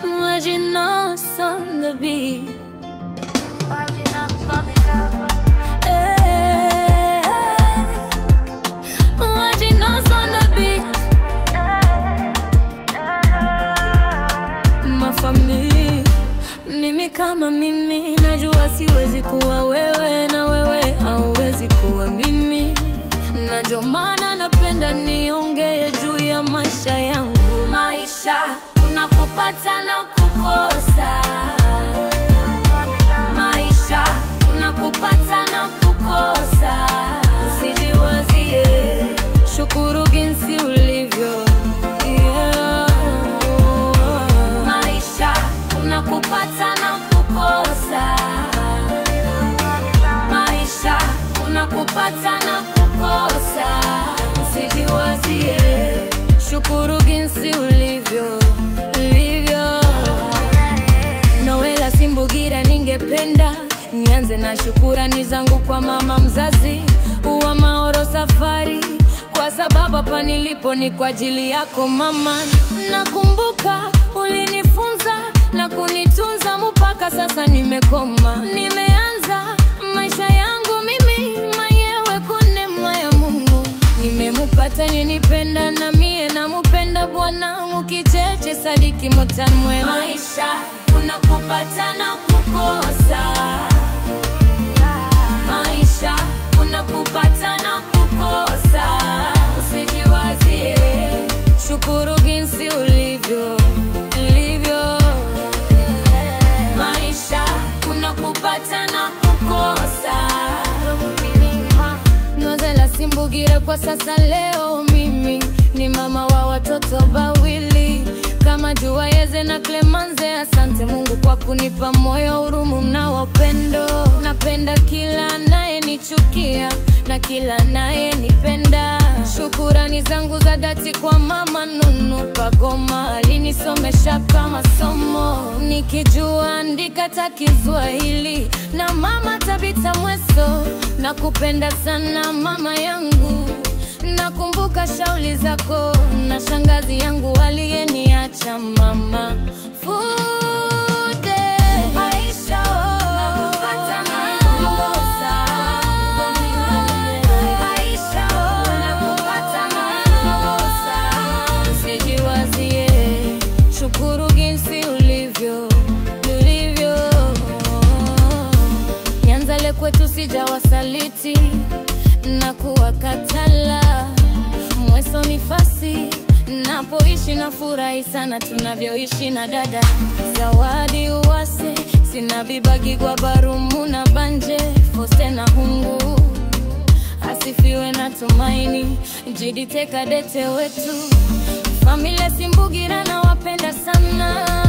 Majinos on the beat. Majinos on the beat. Mafamili, mimi kama mimi, najua siwezi kuwa wewe na wewe hauwezi kuwa mimi. Na ndio maana napenda niongee juu ya maisha yangu. Maisha unakupata na kukosa. Maisha unakupata na kukosa. Usijiwazie, shukuru jinsi ulivyo. Maisha unakupata na kukosa. Maisha unakupata na kukosa. Usijiwazie, shukuru jinsi ulivyo. Noela Simbugira, ningependa nianze na shukurani zangu kwa mama mzazi wa Maoro Safari, kwa sababu hapa nilipo ni kwa ajili yako mama. Nakumbuka ulinifunza na kunitunza mpaka sasa nimekoma. Nimeanza maisha yangu mimi mwenyewe kwa neema ya Mungu. Nimempata ninipenda na mie namupenda Bwana Mukicheche Sadiki Mutanwe. Maisha unakupata na kukosa. Maisha unakupata na kukosa. Usijiwazie, shukuru jinsi ulivyo. Maisha unakupata na kukosa. Noela Simbugira, kwa sasa leo mimi ni mama wa watoto bawili kama Juwayeze na Clemanze. Asante Mungu kwa kunipa moyo, hurumu na upendo. Napenda kila anayenichukia na kila anayenipenda. Shukurani zangu za dhati kwa mama Nunu Pagoma, alinisomesha kama somo nikijua andika ta Kiswahili. Na mama Tabita Mweso, nakupenda sana mama yangu. Nakumbuka shauli zako na shangazi yangu aliyeniacha mama Fude. Maisha unakupata na kukosa. Maisha unakupata na kukosa. Usijiwazie, shukuru jinsi ulivyo. Nyanzale kwetu sijawasaliti na kuwakatala. Mweso ni fasi napoishi na furahi sana tunavyoishi na dada Zawadi Uwase. Sina bibagi kwa Barumu na Banje Foste na Hungu. Asifiwe na Tumaini Jidite Kadete wetu. Familia Simbugira na wapenda sana.